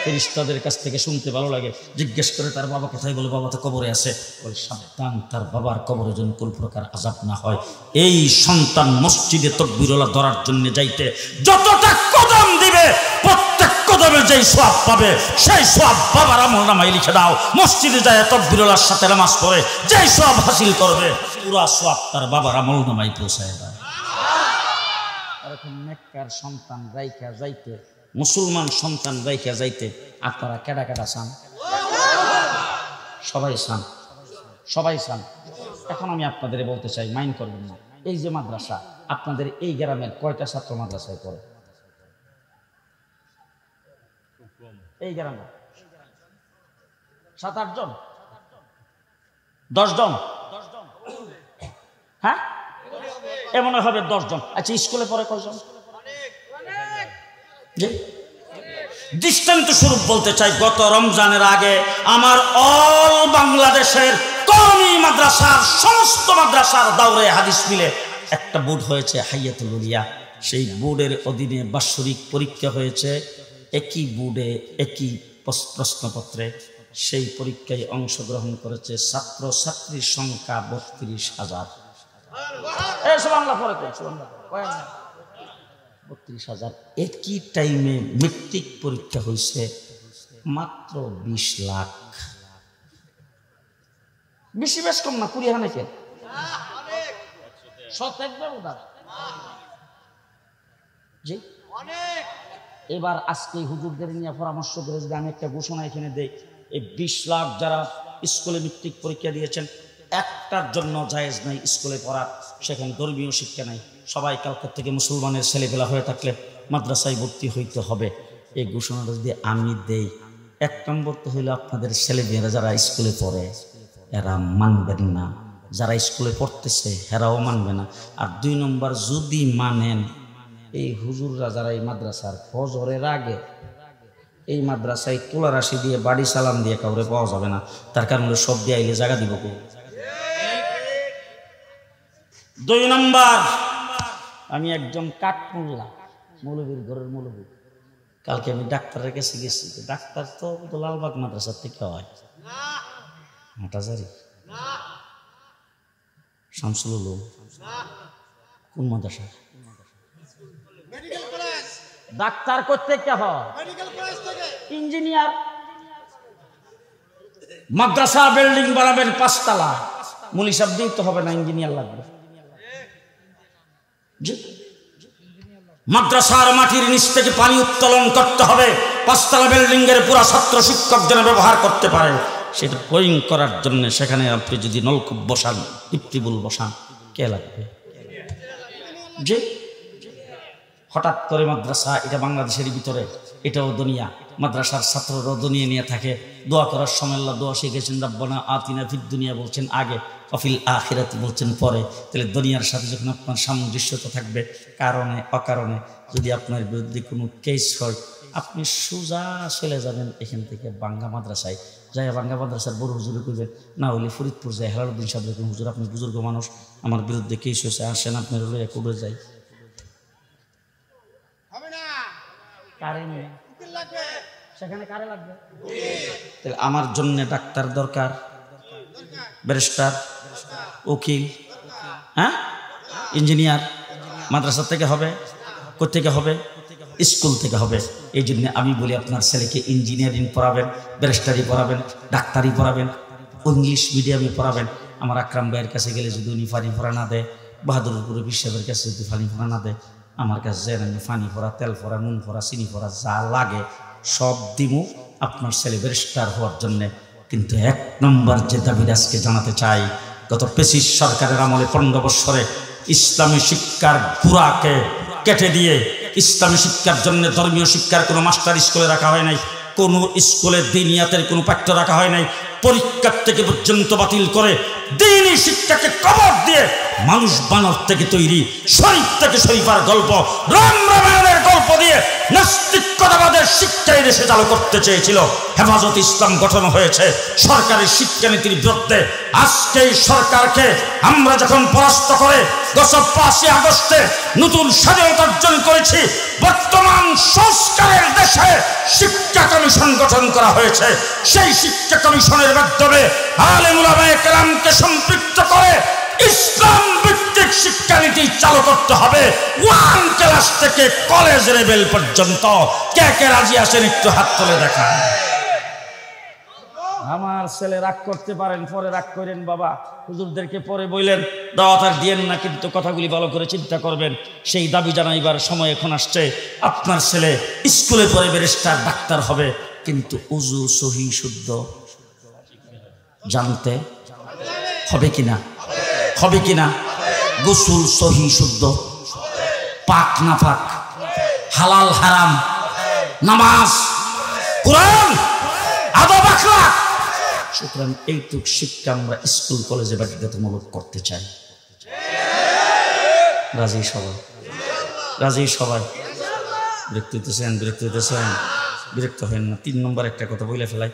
ফেরেশতাদের কাছ থেকে শুনতে ভালো লাগে। জিজ্ঞেস করে তার বাবা কোথায়? বলে বাবা তো কবরে আছে। বলে সাবধান, তার বাবার কবরে যেন কোন প্রকার আযাব না হয়। এই সন্তান মসজিদে তাকবীরুল্লাহ ধরার জন্য যাইতে যতটা কদম দিবে, প্রত্যেক কদমে যেই সওয়াব পাবে সেই সওয়াব বাবার আমলনামায় লিখে দাও। মসজিদে যায় তাকবীরুল্লাহর সাথে নামাজ পড়ে যেই সওয়াব হাসিল করবে, পুরো সওয়াব তার বাবার আমলনামায় পৌঁছায় দেয়। এরকম নেককার সন্তান রাইখা যাইতে, মুসলমান সন্তান রাইখা যাইতে আপনারা কেডা কেডা চান? সবাই চান, সবাই চান। এখন আমি আপনাদের বলতে চাই, মাইন্ড করবেন না, এই যে মাদ্রাসা, আপনাদের এই গ্রামের কয়টা ছাত্র মাদ্রাসায় পড়ে? এই গ্রামে 7-8 জন, 10 জন, হ্যাঁ এমন হবে 10 জন। আচ্ছা স্কুলে পড়ে কয়জন? দৃষ্টান্ত স্বরূপ বলতে চাই, গত রমজানের আগে আমার অল বাংলাদেশের কওমি মাদ্রাসার সমস্ত মাদ্রাসার দাওরে হাদিস মিলে একটা বোর্ড হয়েছে, হাইয়াতুল উলিয়া। সেই বোর্ডের অধীনে বাৎসরিক পরীক্ষা হয়েছে, একই বোর্ডে একই প্রশ্নপত্রে। সেই পরীক্ষায় অংশগ্রহণ করেছে ছাত্র ছাত্রীর সংখ্যা 32,000। 32,000। একই টাইমে মেট্রিক পরীক্ষা হয়েছে মাত্র 20 লাখ। বেশি বেশ কম না, 20 হাজার। জি এবার আজকে হুজুরদের নিয়ে পরামর্শ করে যদি আমি একটা ঘোষণা এখানে দেই, এই 20 লাখ যারা স্কুলে মেট্রিক পরীক্ষা দিয়েছেন, একটার জন্য জায়েজ নাই স্কুলে পড়া, সেখানে ধর্মীয় শিক্ষা নাই। সবাই কালকার থেকে মুসলমানের ছেলেপেলা হয়ে থাকলে মাদ্রাসায় ভর্তি হইতে হবে। এই ঘোষণাটা যদি আমি দেই, 1 নম্বর তো হইলো আপনাদের ছেলেমেয়েরা যারা স্কুলে পড়ে এরা মানবেন না, যারা স্কুলে পড়তেছে এরাও মানবে না। আর 2 নম্বর, যদি মানেন, এই হুজুররা যারা এই মাদ্রাসার ফজরের আগে এই মাদ্রাসায় তোলা রাশি দিয়ে বাড়ি সালাম দিয়ে কাউরে পাওয়া যাবে না। তার কারণ সব দিয়ে আইলে জায়গা দিব কে? 2 নম্বর, আমি একজন কাঠমোল্লা, মৌলবীর ঘরের মৌলবী। কালকে আমি ডাক্তারের কাছে গেছি, ডাক্তার তো লালবাগ মাদ্রাসার থেকে হয়, হাটাজারি, শামসুল উলুম, কোন মাদ্রাসা? ডাক্তার করতে কে হয়? ইঞ্জিনিয়ার। মাদ্রাসা বিল্ডিং বানাবেন 5 তলা, মুলি সাহেব দিতে হবে না, ইঞ্জিনিয়ার লাগবে। মাদ্রাসার মাটির নিচ থেকে পানি উত্তোলন করতে হবে, 5 তলা বিল্ডিং এর পুরো ছাত্র শিক্ষক যেন ব্যবহার করতে পারে, সেটা বোয়িং করার জন্য সেখানে আপনি যদি নলকূপ বসান, টিপটিবুল বসান, কে লাগবে? যে হঠাৎ করে মাদ্রাসা, এটা বাংলাদেশের ভিতরে, এটাও দুনিয়া। মাদ্রাসার ছাত্ররাও দুনিয়া নিয়ে থাকে। দোয়া করার সময় আল্লাহ দোয়া শিখেছেন, রাব্বানা আতিনা ফিদ দুনিয়া বলছেন আগে, অফিল আখিরাতি বলছেন পরে। তাহলে দুনিয়ার সাথে যখন আপনার সামঞ্জস্যতা থাকবে, কারণে অকারণে যদি আপনার বিরুদ্ধে কোনো কেস হয়, আপনি সোজা চলে যাবেন এখান থেকে বাঙ্গা মাদ্রাসায়, যাই বাঙ্গা মাদ্রাসার বড় হুজুরে করবেন, না হলে ফরিদপুর যায় হেলালুদ্দিন সাহেব দেখুন, হুজুর আপনি বুজুর্গ মানুষ, আমার বিরুদ্ধে কেস হয়েছে, আসেন আপনার লইয়া কোর্টে যাই। সেখানে কারে লাগবে? তাহলে আমার জন্য ডাক্তার দরকার, ব্যারিস্টার, উকিল, হ্যাঁ, ইঞ্জিনিয়ার মাদ্রাসা থেকে হবে, কোথেকে হবে? স্কুল থেকে হবে। এই জন্য আমি বলি আপনার ছেলেকে ইঞ্জিনিয়ারিং পড়াবেন, ব্যারিস্টারি পড়াবেন, ডাক্তারি পড়াবেন, ইংলিশ মিডিয়ামে পড়াবেন। আমার আকরাম ভাইয়ের কাছে গেলে যদি উনি ফানি ফোড়া না দেয়, বাহাদুরপুর বিশ্বের কাছে যদি ফানি ফোড়া না দেয়, আমার কাছে যেন আমি ফানি ফোড়া, তেল ফোড়া, নুন ফোড়া, চিনি ফোড়া যা লাগে সব দিমু আপনার ছেলে ব্যারিস্টার হওয়ার জন্যে। কিন্তু এক নম্বর যে দাবিটা আজকে জানাতে চাই, গত পেশিস সরকারের আমলে 15 বৎসরে ইসলামী শিক্ষার গুড়াকে কেটে দিয়ে ইসলামী শিক্ষার জন্য ধর্মীয় শিক্ষার কোনো মাস্টার স্কুলে রাখা হয় নাই, কোনো স্কুলে দিনিয়াতের কোনো পাঠ্য রাখা হয় নাই, পরীক্ষার থেকে পর্যন্ত বাতিল করে দিনী শিক্ষাকে কবর দিয়ে মানুষ বানর থেকে তৈরি, শরীফ থেকে শরীফার গল্প, রাম রামায়ণের গল্প দিয়ে নাস্তিকতাবাদের শিক্ষা এই দেশে চালু করতে চেয়েছিল। হেফাজত ইসলাম গঠন হয়েছে সরকারের শিক্ষানীতির বিরুদ্ধে। আজকে এই সরকারকে আমরা যখন পরাস্ত করে গত 5 আগস্টে নতুন স্বাধীনতা অর্জন করেছি, বর্তমান সংস্কারের দেশে শিক্ষা কমিশন গঠন করা হয়েছে। সেই শিক্ষা কমিশনের মাধ্যমে আলেম উলামায়ে কেরামকে সম্পৃক্ত করে ইসলাম ভিত্তিক শিক্ষানীতি চালু করতে হবে, 1 ক্লাস থেকে কলেজ লেভেল পর্যন্ত। কে কে রাজি আছেন একটু হাত তুলে দেখান। আমার ছেলে রাগ করতে পারেন, পরে রাগ করেন বাবা, হুজুরদেরকে পরে বললেন, দাওয়াত আর দিয়েন না, কিন্তু কথাগুলি ভালো করে চিন্তা করবেন। সেই দাবি জানাইবার সময় এখন আসছে। আপনার ছেলে স্কুলে পড়ে ব্যারিস্টার, ডাক্তার হবে, কিন্তু উজু সহি শুদ্ধ জানতে হবে কিনা? হবে কিনা? গোসল সহি শুদ্ধ, পাক না পাক, হালাল হারাম, নামাজ, কোরআন, আদব আখলাক। সুতরাং এইটুক শিক্ষা আমরা স্কুল কলেজে বাধ্যতামূলক করতে চাই। রাজি সবাই? রাজি সবাই? বিরক্ত হইতেছেন? বিরক্ত হইতেছেন? বিরক্ত হেন না। 3 নম্বর একটা কথা বলে ফেলাই,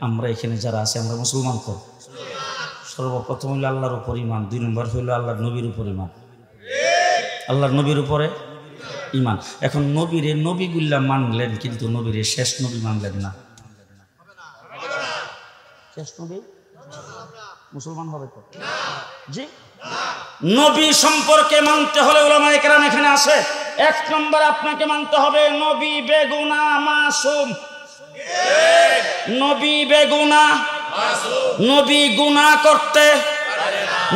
আমরা এখানে যারা আছে আমরা মুসলমান তো। সর্বপ্রথম হইল আল্লাহর উপর ইমান, 2 নম্বর হইল আল্লাহর নবীর উপর ইমান। আল্লাহর নবীর উপরে ইমান। এখন নবীরে নবীগুল্লা মানলেন, কিন্তু নবীরে শেষ নবী মানলেন না। শেষ নবী মুসলমান হবে তো? জি, নবী সম্পর্কে মানতে হলে উলামায়ে কেরাম এখানে আছে। 1 নম্বর আপনাকে মানতে হবে নবী বেগুনা মাসুম। নবী বেগুনা, নবী গুনাহ করতে,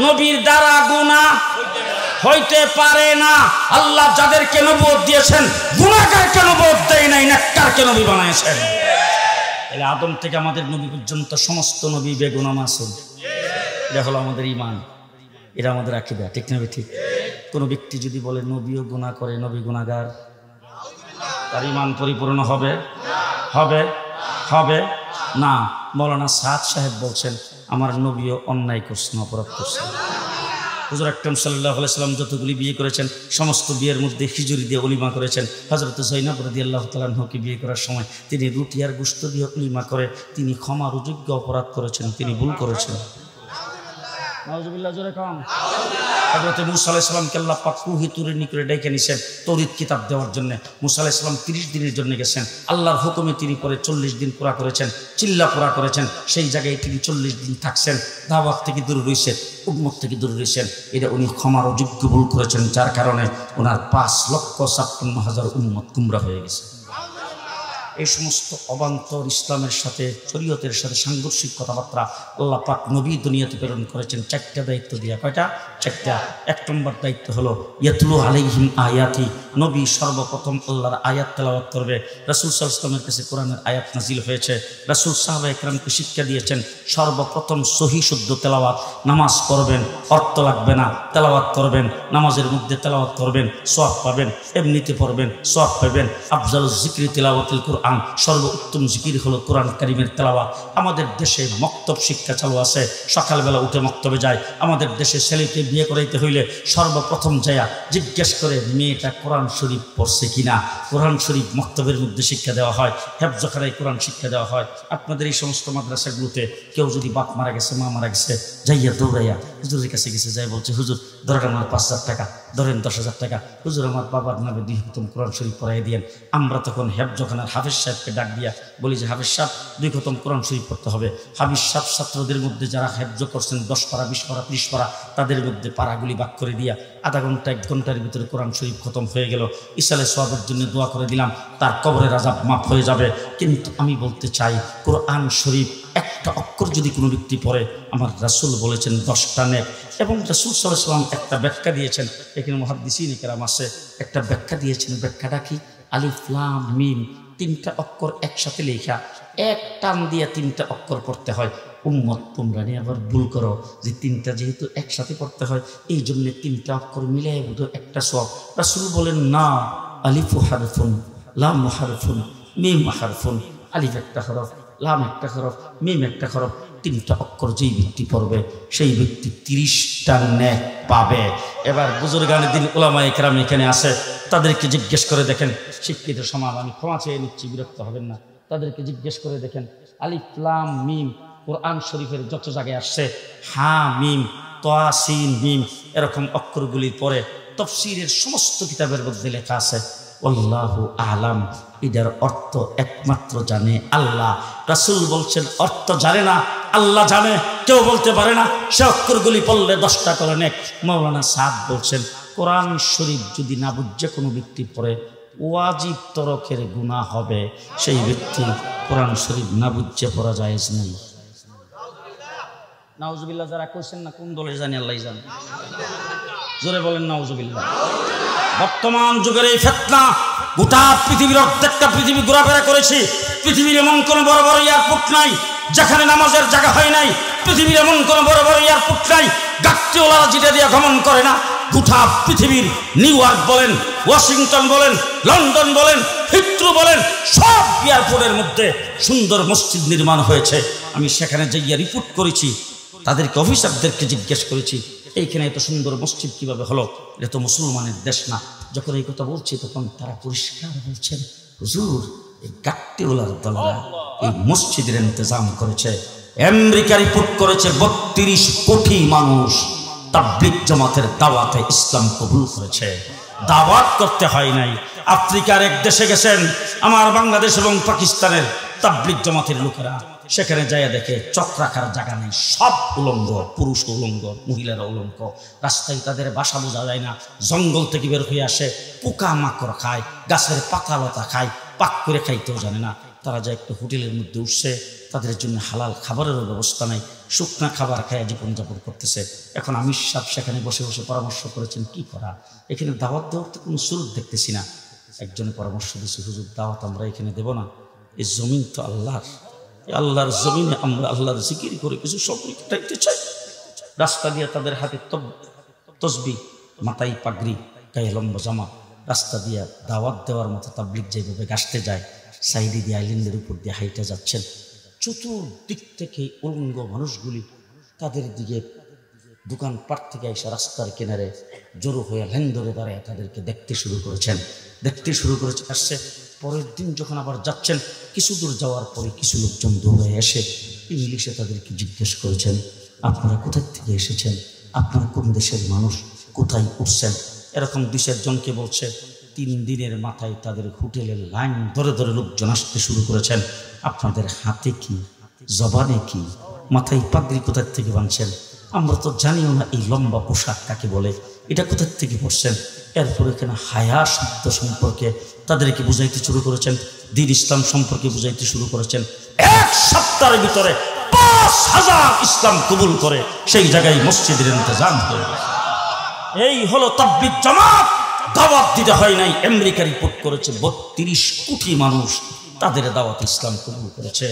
নবীর দ্বারা গুনাহ হইতে পারে না। আল্লাহ যাদেরকে নবুয়ত দিয়েছেন, গুনাহগারকে নবুয়ত দেয় নাই, নেককারকে নবী বানাইছেন। তাহলে আদম থেকে আমাদের নবী পর্যন্ত সমস্ত নবী বেগুনাহ মাসুম। এটা হলো আমাদের ঈমান, এটা আমাদের আকীদা। ঠিক না? ঠিক। কোনো ব্যক্তি যদি বলে নবীও গুনাহ করে, নবী গুনাহগার, তার ঈমান পরিপূর্ণ হবে? হবে? হবে না। মৌলানা সাদ সাহেব বলছেন, আমার নবীও অন্যায় করছেন, অপরাধ করছেন। হুজুর আকরাম সাল্লাল্লাহু আলাইহি সাল্লাম যতগুলি বিয়ে করেছেন, সমস্ত বিয়ের মধ্যে খিচুড়ি দিয়ে ওলিমা করেছেন। হযরত যায়েনব রাদিয়াল্লাহু তাআলা আনহাকে বিয়ে করার সময় তিনি রুটি আর গোশত দিয়ে ওলিমা করে তিনি ক্ষমার যোগ্য অপরাধ করেছেন, তিনি ভুল করেছেন। নাউজুবিল্লাহ, জোরে কম। হযরত মূসা আলাইহিস সালামকে আল্লাহ পাক কুহে তুরের নিকটে ডেকে নিয়েছেন তৌরাত কিতাব দেওয়ার জন্য। মূসা আলাইহিস সালাম 30 দিনের জন্য গেছেন, আল্লাহর হুকুমে তিনি পরে 40 দিন পুরা করেছেন, চিল্লা পুরা করেছেন। সেই জায়গায় তিনি 40 দিন থাকছেন, দাওয়াত থেকে দূরে রয়েছেন, উম্মত থেকে দূরে রয়েছেন। এটা উনি ক্ষমার অযোগ্য ভুল করেছেন, যার কারণে ওনার 5,56,000 উম্মত গুমরা হয়ে গেছে। এই সমস্ত অবান্তর ইসলামের সাথে, শরীয়তের সাথে সাংঘর্ষিক কথাবার্তা আল্লাহ পাক নবী দুনিয়াতে প্রেরণ করেছেন 4টা দায়িত্ব দিয়া। কয়টা? 4টা। 1 নম্বর দায়িত্ব হলো ইয়াতলু আলাইহিম আয়াতি। নবী সর্বপ্রথম আল্লাহর আয়াত তেলাওয়াত করবে। রাসূল সাল্লাল্লাহু আলাইহি ওয়াসাল্লামের কাছে কোরআনের আয়াত নাজিল হয়েছে, রাসূল সাহাবায়ে কেরামকে শিক্ষা দিয়েছেন সর্বপ্রথম সহি শুদ্ধ তেলাওয়াত। নামাজ পড়বেন, অর্থ লাগবে না, তেলাওয়াত করবেন, নামাজের মধ্যে তেলাওয়াত করবেন, সওয়াব পাবেন, এমনিতে পড়বেন, সওয়াব পাবেন। আফজালুজ যিকরি তিলাওয়াতুল কুরআন কোরআন, সর্বোত্তম জিকির হলো কোরআন কারীমের তেলাওয়াত। আমাদের দেশে মক্তব শিক্ষা চালু আছে, সকালবেলা উঠে মক্তবে যায়। আমাদের দেশে ছেলেকে বিয়ে করাইতে হইলে সর্বপ্রথম যায়া জিজ্ঞেস করে মেয়েটা কোরআন শরীফ পড়ছে কিনা। কোরআন শরীফ মক্তবের মধ্যে শিক্ষা দেওয়া হয়, হেফজখানায় কোরআন শিক্ষা দেওয়া হয়। আপনাদের এই সমস্ত মাদ্রাসাগুলোতে কেউ যদি বাপ মারা গেছে, মা মারা গেছে, যাইয়া দৌড়াইয়া হুজুরের কাছে গেছে, যাই বলছে হুজুর ধরেন আমার 5,000 টাকা, ধরেন 10,000 টাকা, হুজুর আমার বাবার নামে 2 খতম কোরআন শরীফ পড়াই দিয়েন। আমরা তখন হেফজখানার হাফেজ সাহেবকে ডাক দিয়া বলি যে হাফেজ সাহেব 2 খতম কোরআন শরীফ পড়তে হবে। হাফেজ সাহেব ছাত্রদের মধ্যে যারা হেফজ করছেন 10 পারা, 20 পারা, 30 পারা, তাদের মধ্যে পারাগুলি ভাগ করে দিয়া আধা ঘন্টা 1 ঘন্টার ভিতরে কোরআন শরীফ খতম হয়ে গেল। ইসালে সওয়াবের জন্য দোয়া করে দিলাম, তার কবরের আযাব মাফ হয়ে যাবে। কিন্তু আমি বলতে চাই, কোরআন শরীফ একটা অক্ষর যদি কোনো ব্যক্তি পড়ে, আমার রাসূল বলেছেন 10টা নেক। এবং রাসূল সাল্লাল্লাহু আলাইহি ওয়াসাল্লাম একটা ব্যাখ্যা দিয়েছেন, এখানে মুহাদ্দিসিন কেরাম আছে, একটা ব্যাখ্যা দিয়েছেন। ব্যাখ্যাটা কি? আলিফ লাম মিম 3টা অক্ষর একসাথে লেখা, এক টান দিয়ে 3টা অক্ষর পড়তে হয়। উম্মত তোমরা নিয়ে আবার ভুল করো যে 3টা যেহেতু একসাথে পড়তে হয় এই জন্য 3টা অক্ষর মিলিয়ে বোধহয় একটা সওয়াব। রাসূল বলেন না, আলিফু হারফুন, লাম হারফুন, মিম হারফুন। আলিফ একটা হরফ, লাম একটা হরফ, মিম একটা হরফ, 3টা অক্ষর যেই ব্যক্তি পড়বে সেই ব্যক্তি 30টা নেক পাবে। এবার বুজুর্গানে দিন উলামায়ে কেরাম এখানে আছে, তাদেরকে জিজ্ঞেস করে দেখেন। শিক্ষিত সমাজ, আমি ক্ষমা চেয়ে নিচ্ছি, বিরক্ত হবেন না। তাদেরকে জিজ্ঞেস করে দেখেন, আলিফ লাম মিম কোরআন শরীফের যত জায়গায় আসছে, হা মিম তোয়া সিন মিম এরকম অক্ষরগুলির পরে তাফসীরের সমস্ত কিতাবের মধ্যে লেখা আছে আল্লাহু আলাম, এটার অর্থ একমাত্র জানে আল্লাহ। রাসূল বলছেন অর্থ জানে না, আল্লাহ জানে, কেউ বলতে পারে না। সে অক্ষরগুলি পড়লে 10টা করে নেক। মাওলানা সাদ বলছেন কোরআন শরীফ যদি না বুঝে কোনো ব্যক্তি পড়ে, ওয়াজিব তরকের গুনাহ হবে। সেই ব্যক্তি কোরআন শরীফ না বুঝে পড়া জায়েজ নেই। নাউজুবিল্লাহ। যারা কইছেন না কোন দলে জানি আল্লাহই জানে, জোরে বলেন নাউজুবিল্লাহ। বর্তমান যুগের এই ফিতনা, গোটা পৃথিবীর অর্ধেকটা পৃথিবী ঘোরাফেরা করেছি। পৃথিবীর এমন কোনো বড় বড় এয়ারপোর্ট নাই যেখানে নামাজের জায়গা হয় নাই। পৃথিবীর এমন কোনো বড় বড় এয়ারপোর্ট নাই গাড়িওয়ালারা যেটা দিয়ে গমন করে না। গোটা পৃথিবীর নিউ ইয়র্ক বলেন, ওয়াশিংটন বলেন, লন্ডন বলেন, হিথ্রো বলেন, সব এয়ারপোর্টের মধ্যে সুন্দর মসজিদ নির্মাণ হয়েছে। আমি সেখানে যাইয়া রিপোর্ট করেছি, তাদেরকে অফিসারদেরকে জিজ্ঞেস করেছি এইখানে এত সুন্দর মসজিদ কিভাবে হলো, এটা তো মুসলমানের দেশ না। যখন এই কথা বলছি তখন তারা পরিষ্কার বলছেন হুজুর এই গাট্টিওয়ালার দলরা এই মসজিদের ইন্তজাম করেছে। আমেরিকা রিপোর্ট করেছে 32 কোটি মানুষ তাবলীগ জামাতের দাওয়াতে ইসলাম কবুল করেছে। দাওয়াত করতে হয় নাই। আফ্রিকার এক দেশে গেছেন আমার বাংলাদেশ এবং পাকিস্তানের তাবলীগ জামাতের লোকেরা, সেখানে যাইয়া দেখে চক রাখার জায়গা নেই, সব উলঙ্গ, পুরুষ উলঙ্গ, মহিলারা উলঙ্গ। রাস্তায় তাদের বাসা বোঝা যায় না, জঙ্গল থেকে বের হয়ে আসে, পোকা মাকড় খায়, গাছের পাতা লতা খায়, পাক করে খাইতেও জানে না। তারা যায় একটু হোটেলের মধ্যে উঠছে, তাদের জন্য হালাল খাবারেরও ব্যবস্থা নাই, শুকনা খাবার খায় জীবনযাপন করতেছে। এখন আমির সাহেব সেখানে বসে বসে পরামর্শ করেছেন কি করা, এখানে দাওয়াত দেওয়ার তো কোনো সুরত দেখতেছি না। একজনে পরামর্শ দিয়েছে হুজুর দাওয়াত আমরা এখানে দেব না, এই জমিন তো আল্লাহর, আল্লাহর জমিনে আমরা আল্লাহর জিকির করে কিছু সময় কাটাইতে চাই। রাস্তা দিয়ে তাদের হাতে তসবিহ, মাথায় পাগড়ি, গায়ে লম্বা জামা, রাস্তা দিয়ে দাওয়াত দেওয়ার মতো তাবলীগ যেভাবে গাছতে যায়, সাইডে দিয়ে আইল্যান্ডের উপর দিয়ে হাইটে যাচ্ছেন। চতুর্দিক থেকে উলঙ্গ মানুষগুলি তাদের দিকে দোকানপাট থেকে এসে রাস্তার কিনারে জড়ো হয়ে লাইন ধরে দাঁড়ায় তাদেরকে দেখতে শুরু করেছেন। আসছে পরের দিন যখন আবার যাচ্ছেন, কিছু দূর যাওয়ার পরে কিছু লোকজন দৌড়ে এসে ইংলিশে তাদেরকে জিজ্ঞেস করেছেন আপনারা কোথায় থেকে এসেছেন, আপনারা কোন দেশের মানুষ, কোথায় উঠছেন। এরকম 2-4 জনকে বলছে। 3 দিনের মাথায় তাদের হোটেলের লাইন ধরে ধরে লোকজন আসতে শুরু করেছেন। আপনাদের হাতে কি, জবানে কি, মাথায় পাগড়ি কোথার থেকে বাঁধছেন, আমরা তো জানিও না এই লম্বা পোশাক কাকে বলে, এটা কোথার থেকে পড়ছেন। এরপর এখানে হায়া শব্দ সম্পর্কে তাদেরকে বুঝাইতে শুরু করেছেন, দ্বীন ইসলাম সম্পর্কে বুঝাইতে শুরু করেছেন। 1 সপ্তাহের ভিতরে 5000 ইসলাম কবুল করে সেই জায়গায় মসজিদের ইন্তজাম হয়ে গেছে। এই হলো তাবলীগ জামাত। দাওয়াত দিতে হয় নাই। আমেরিকা রিপোর্ট করেছে 32 কোটি মানুষ তাদের দাওয়াত ইসলাম কবুল করেছে।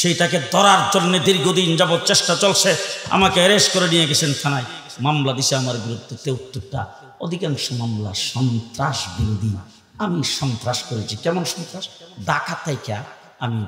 সেইটাকে ধরার জন্য দীর্ঘদিন যাবৎ চেষ্টা চলছে। আমাকে অ্যারেস্ট করে নিয়ে গেছেন থানায়, মামলা দিছে আমার বিরুদ্ধে 73টা। অধিকাংশ মামলা সন্ত্রাস বিরোধী, আমি সন্ত্রাস করেছি। কেমন সন্ত্রাস? ডাকাতাইকা আমি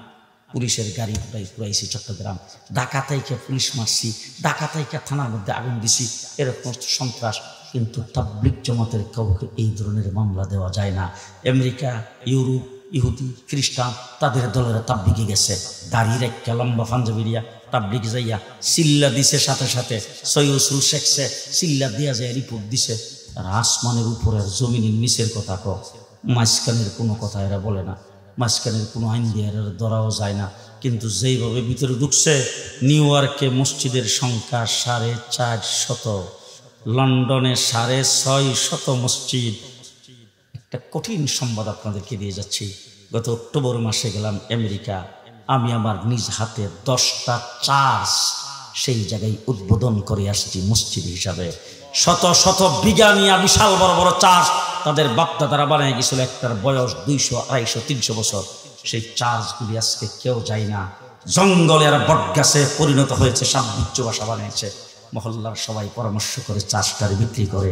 পুলিশের গাড়ি পুরাইছি চট্টগ্রাম, ডাকাতাইকা পুলিশ মারছি, ডাকাতাইকা থানার মধ্যে আগুন দিছি, এরকম সন্ত্রাস। কিন্তু তাবলিগ জামাতের কাউকে এই ধরনের মামলা দেওয়া যায় না। আমেরিকা, ইউরোপ, ইহুদি, খ্রিস্টান তাদের দলের তাবলিগে গেছে, দাড়ি রেখা লম্বা পাঞ্জাবিরিয়া তাবলিগ যাইয়া সিল্লা দিছে, সাথে সাথে সৈয়দুল শেখছে সিল্লা দিয়া যায়, রিপোর্ট দিছে। আর আসমানের উপরের জমিনের নিচের কথা কো, মাঝখানের কোনো কথা এরা বলে না, মাঝখানের কোনো আইন দিয়ে এরা ধরাও যায় না। কিন্তু যেইভাবে ভিতরে ঢুকছে, নিউ ইয়র্কে মসজিদের সংখ্যা 450, লন্ডনে 650 মসজিদ। একটা কঠিন সংবাদ আপনাদেরকে দিয়ে যাচ্ছি। গত অক্টোবর মাসে গেলাম আমেরিকা, আমি আমার নিজ হাতে 10টা চার্চ সেই জায়গায় উদ্বোধন করে আসছি মসজিদ হিসাবে। শত শত বিঘা নিয়ে বিশাল বড় বড় চার্চ তাদের বাপদাদারা বানিয়ে গেছিল, একটার বয়স 200, 250, 300 বছর। সেই চার্চগুলি আজকে কেউ যায় না, জঙ্গলে আর বটগাছে পরিণত হয়েছে, সাববিচ্ছু বাসা বানিয়েছে। মহল্লার সবাই পরামর্শ করে চার্চটার বিক্রি করে,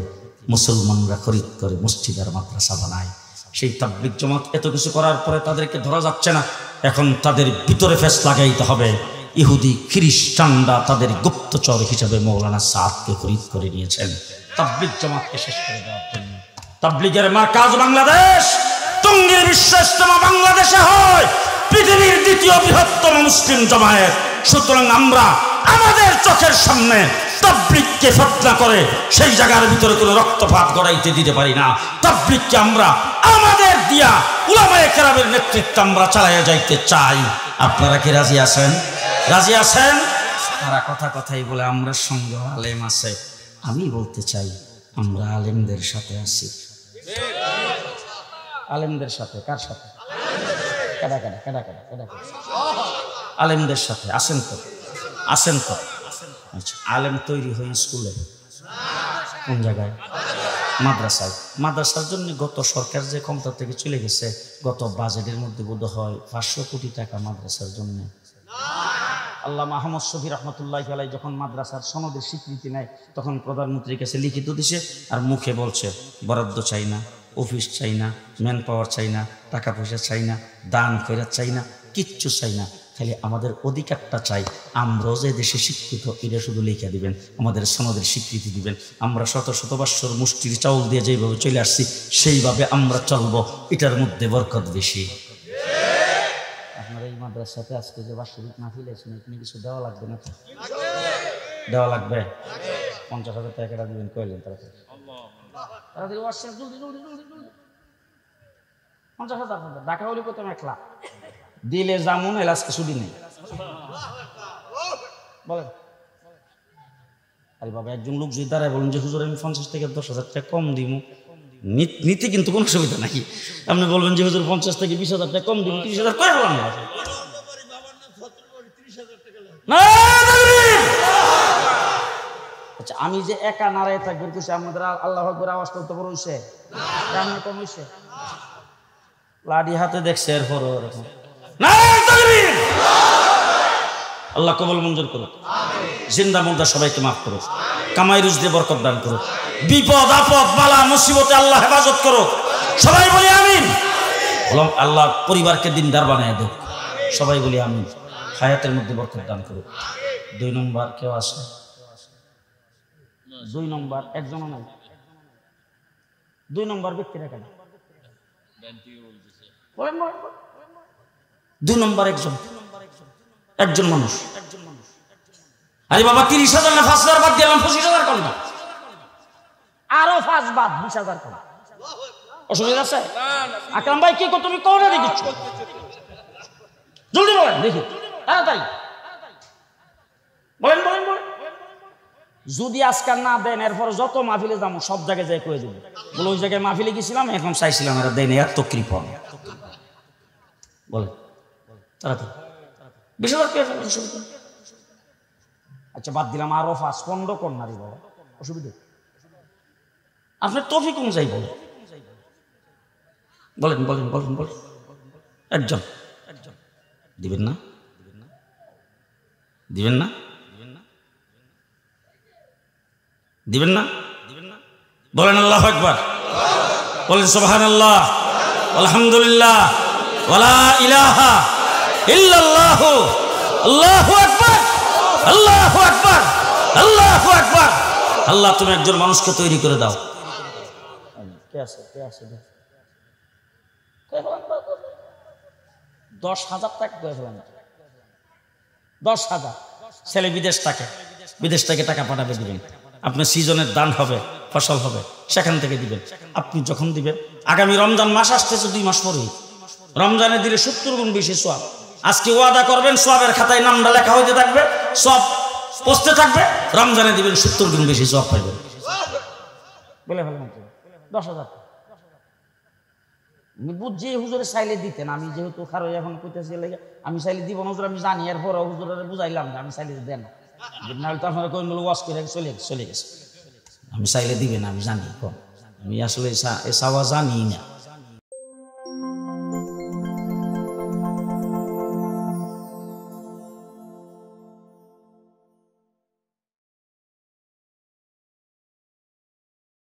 মুসলমানরা খরিদ করে মসজিদ আর মাদ্রাসা বানায়। সেই তাবলিগ জামাত এত কিছু করার পরে তাদেরকে ধরা যাচ্ছে না। এখন তাদের ভিতরে ফেস লাগাইতে হবে। ইহুদি খ্রিস্টানরা তাদের গুপ্তচর হিসাবে মৌলানা সাদকে খরিদ করে নিয়েছেন তাবলিগ জামাতকে শেষ করে দেওয়ার জন্য। তাবলিগের মার্কাজ বাংলাদেশ, টঙ্গীর বিশ্ব ইজতেমা বাংলাদেশে হয়, পৃথিবীর দ্বিতীয় বৃহত্তম মুসলিম জামায়াত। সুতরাং আমরা আমাদের চোখের সামনে তাবলিগকে ফতনা করে সেই জায়গার ভিতরে কোনো রক্তপাত গড়াইতে দিতে পারি না। তাবলিগকে আমরা আমাদের দিয়া উলামায়ে কেরামের নেতৃত্বে আমরা চালাইয়া যাইতে চাই। আপনারা কি রাজি আছেন? রাজি আছেন? তারা কথাই বলে আমরা সঙ্গে আলেম আছে। আমি বলতে চাই আমরা আলেমদের সাথে আছি। আলেমদের সাথে কার সাথে? আলেমদের সাথে আছেন তো? আছেন তো? আচ্ছা, আলেম তৈরি হয় স্কুলে, কোন জায়গায়? মাদ্রাসায়। মাদ্রাসার জন্য গত সরকার যে ক্ষমতা থেকে চলে গেছে, গত বাজেটের মধ্যে বোধ হয় 500 কোটি টাকা মাদ্রাসার জন্য। আল্লামা আহমদ শফী রহমতুল্লাহ আলাইহি যখন মাদ্রাসার সনদের স্বীকৃতি নেয়, তখন প্রধানমন্ত্রীর কাছে লিখিত দিছে, আর মুখে বলছে বরাদ্দ চাই না, অফিস চাই না, ম্যান পাওয়ার চাই না, টাকা পয়সা চাই না, দান খয়রাত চাই না, কিচ্ছু চাই না, খালি আমাদের অধিকারটা চাই। আমরাও যে দেশে শিক্ষিত এটা শুধু লিখে দিবেন, আমাদের সনদের স্বীকৃতি দিবেন। আমরা শত শত বৎসর মুষ্টির চাউল দিয়ে যেভাবে চলে আসছি সেইভাবে আমরা চলবো, এটার মধ্যে বরকত বেশি। আপনার এই মাদ্রাসাতে আজকে যে বার্ষিক মাহফিল আছে, এখানে কিছু দেওয়া লাগবে না? দেওয়া লাগবে। 50,000 টাকা দিবেন কইলেন তাড়াতাড়ি। 50,000 ঢাকা হলে কত? 1 লাখ দিলে জামুন এলাচ কিছু দিন নেই বলেন। আরে বাবা, একজন লোক যদি দাঁড়ায় বলেন যে হুজুর আমি 50 থেকে 10,000 টাকা কম দিব, নিতে কিন্তু কোনো সুবিধা নাকি? আপনি বলবেন যে হুজুর 50 থেকে 20,000 টাকা কম দিব, 30,000 করে বলেন না। আচ্ছা, আমি যে একা নারায় থাকবেন কিছু আমাদের আল্লাহ আকবার আওয়াজ করতে বড় হইছে, কম হইছে, লাঠি হাতে দেখছে এরপর এরকম। আল্লাহ কবুল মঞ্জুর করুক, জিন্দা মুর্দা সবাইকে মাফ করুক, কামাই রুজ দিয়ে বরকত দান করুক, বিপদ আপদ বালা মুসিবতে আল্লাহ হেফাজত করুক। সবাই বলি আমিন। আল্লাহ পরিবারকে দিনদার বানায় দেখ, সবাই বলি আমিন। হায়াতের মধ্যে বরকত দান করুক। 2 নম্বর কেউ আছে? 2 নম্বর একজনও নাই। 2 নম্বর ব্যক্তিরা কেন বলেন? 2 নম্বর একজন মানুষ। আরে বাবা, 30,000 না 5,000 বাদ দিলাম, 25,000 কম না, আরো 5 বাদ 20,000 কম। অসুবিধা আছে? আকরাম ভাই কি তুমি কোনে দেখিচ্ছ? জলদি বলেন দেখি, তাড়াতাড়ি বলেন বলেন বলেন। যদি আজকাল না দেন, এরপর যত মাহফিলে যাবো সব জায়গায় যাই কয়ে দেবো, বলে ওই জায়গায় মাহফিলে গেছিলাম, এখন চাইছিলাম, এরা দেন এত কৃপণ। বলেন তাড়াতাড়ি। 20,000 আচ্ছা বাদ দিলাম, আরো 5-15 কর নারী বাবা, অসুবিধা? আপনার তফিক অনুযায়ী বলেন, বলেন বলেন বলেন বলেন। একজন দিবেন না? দিবেন না? দিবেন না? বলেন আল্লাহু আকবার, বলেন সুবহানাল্লাহ। আলহামদুলিল্লাহ, ওয়ালা ইলাহা ইল্লাল্লাহ, আল্লাহু আকবার, আল্লাহু আকবার, আল্লাহু আকবার। আল্লাহ তুমি একজন মানুষকে তৈরি করে দাও। কে আছে? 10,000 টাকা করে ফেলাম, 10,000 ছেলে বিদেশ থেকে টাকা পাঠাবে, দিবেন। আপনার সিজনের দান হবে, ফসল হবে, সেখান থেকে দিবেন। আপনি যখন দিবেন, আগামী রমজান মাস আসতেছে 2 মাস পরেই, রমজানে দিলে 70 গুণ বেশি সওয়াব। আজকে ওয়াদা করবেন, সওয়াবের খাতায় নামটা লেখা হইতে থাকবে, সব পৌঁছতে থাকবে, রমজানে দিবেন 70 গুণ বেশি সওয়াব পাইবেন। বলে ফেলেন 10,000। আমি বুঝছি হুজুরে চাইলে দিতেন, আমি যেহেতু খারো এখন কইতেছি আমি চাইলে দিব না হুজুর, আমি জানি। এরপর হুজুরে বুঝাইলাম যে আমি চাইলে দেন, নাহলে তো আপনারা কই ওয়াশ করে চলে গেছে। আমি চাইলে দিবেন, আমি জানি, আমি আসলে চাওয়া জানি না।